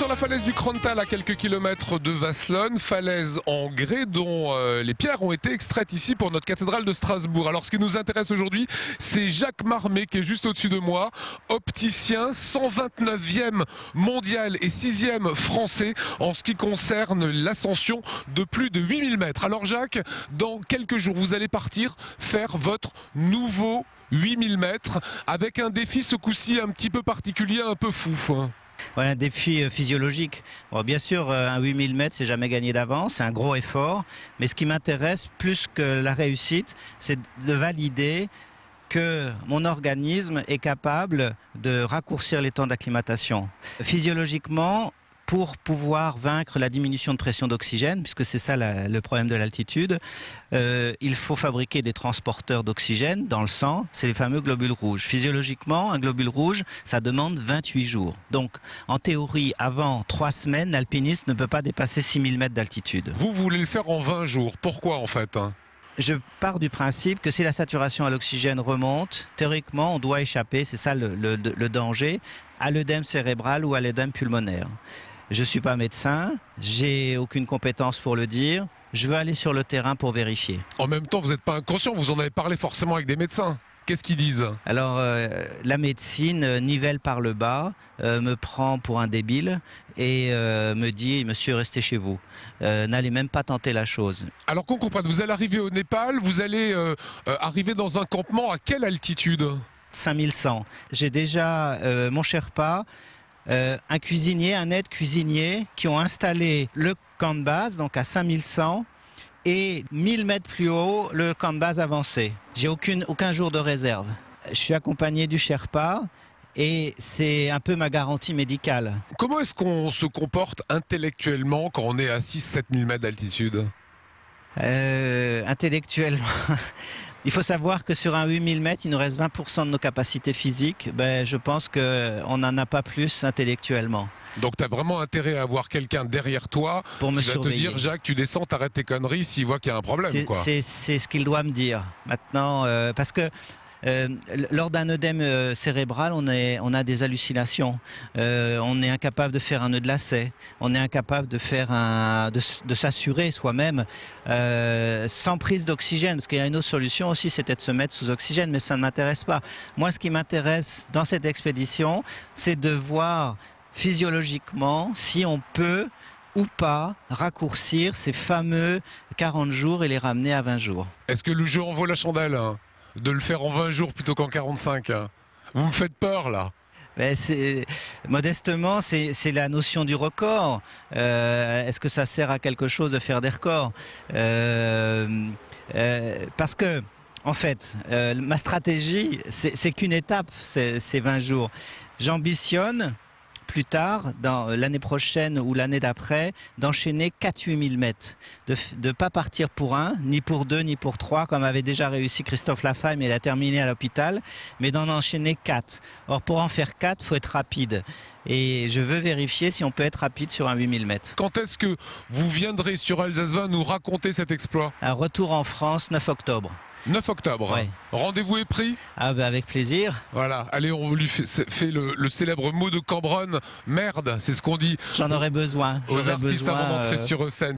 sur la falaise du Krontal à quelques kilomètres de Vasselonne, falaise en grès dont les pierres ont été extraites ici pour notre cathédrale de Strasbourg. Alors ce qui nous intéresse aujourd'hui, c'est Jacques Marmet qui est juste au-dessus de moi, opticien, 129e mondial et 6e français en ce qui concerne l'ascension de plus de 8000 mètres. Alors Jacques, dans quelques jours, vous allez partir faire votre nouveau 8000 mètres avec un défi ce coup-ci un petit peu particulier, un peu fou. Ouais, un défi physiologique. Bon, bien sûr, un 8000 mètres, c'est jamais gagné d'avance, c'est un gros effort. Mais ce qui m'intéresse plus que la réussite, c'est de valider que mon organisme est capable de raccourcir les temps d'acclimatation. Physiologiquement, pour pouvoir vaincre la diminution de pression d'oxygène, puisque c'est ça le problème de l'altitude, il faut fabriquer des transporteurs d'oxygène dans le sang, c'est les fameux globules rouges. Physiologiquement, un globule rouge, ça demande 28 jours. Donc, en théorie, avant 3 semaines, l'alpiniste ne peut pas dépasser 6000 mètres d'altitude. Vous voulez le faire en 20 jours, pourquoi en fait? Je pars du principe que si la saturation à l'oxygène remonte, théoriquement, on doit échapper, c'est ça le danger, à l'œdème cérébral ou à l'œdème pulmonaire. Je ne suis pas médecin, j'ai aucune compétence pour le dire, je veux aller sur le terrain pour vérifier. En même temps, vous n'êtes pas inconscient, vous en avez parlé forcément avec des médecins. Qu'est-ce qu'ils disent? Alors, la médecine nivelle par le bas, me prend pour un débile et me dit « Monsieur, restez chez vous, n'allez même pas tenter la chose ». Alors qu'on comprenne, vous allez arriver au Népal, vous allez arriver dans un campement à quelle altitude? 5100. J'ai déjà mon Sherpa, un cuisinier, un aide cuisinier qui ont installé le camp de base, donc à 5100, et 1000 mètres plus haut, le camp de base avancé. J'ai aucun jour de réserve. Je suis accompagné du Sherpa et c'est un peu ma garantie médicale. Comment est-ce qu'on se comporte intellectuellement quand on est à 6-7 000 mètres d'altitude? Intellectuellement... Il faut savoir que sur un 8000 mètres, il nous reste 20% de nos capacités physiques. Je pense qu'on n'en a pas plus intellectuellement. Donc tu as vraiment intérêt à avoir quelqu'un derrière toi pour me qui va surveiller. te dire « Jacques, tu descends, t'arrêtes tes conneries s'il voit qu'il y a un problème. » C'est ce qu'il doit me dire. Maintenant, parce que lors d'un œdème cérébral, on a des hallucinations. On est incapable de faire un nœud de lacet. On est incapable de faire de s'assurer soi-même sans prise d'oxygène. Parce qu'il y a une autre solution aussi, c'était de se mettre sous oxygène, mais ça ne m'intéresse pas. Moi, ce qui m'intéresse dans cette expédition, c'est de voir physiologiquement si on peut ou pas raccourcir ces fameux 40 jours et les ramener à 20 jours. Est-ce que le jeu en vaut la chandelle de le faire en 20 jours plutôt qu'en 45? Vous me faites peur là. Modestement, c'est la notion du record. Est-ce que ça sert à quelque chose de faire des records? Parce que, en fait, ma stratégie, c'est qu'une étape, ces 20 jours. J'ambitionne plus tard, dans l'année prochaine ou l'année d'après, d'enchaîner 4-8000 mètres. De ne pas partir pour 1, ni pour 2, ni pour 3, comme avait déjà réussi Christophe Laffay, mais il a terminé à l'hôpital, mais d'en enchaîner 4. Or, pour en faire 4, il faut être rapide. Et je veux vérifier si on peut être rapide sur un 8000 mètres. Quand est-ce que vous viendrez sur Alsace 20 nous raconter cet exploit? Un retour en France, 9 octobre. 9 octobre. Ouais. Rendez-vous est pris? Avec plaisir. Voilà, allez, on lui fait le célèbre mot de Cambronne, merde, c'est ce qu'on dit J'en aurais besoin. aux artistes avant d'entrer sur scène.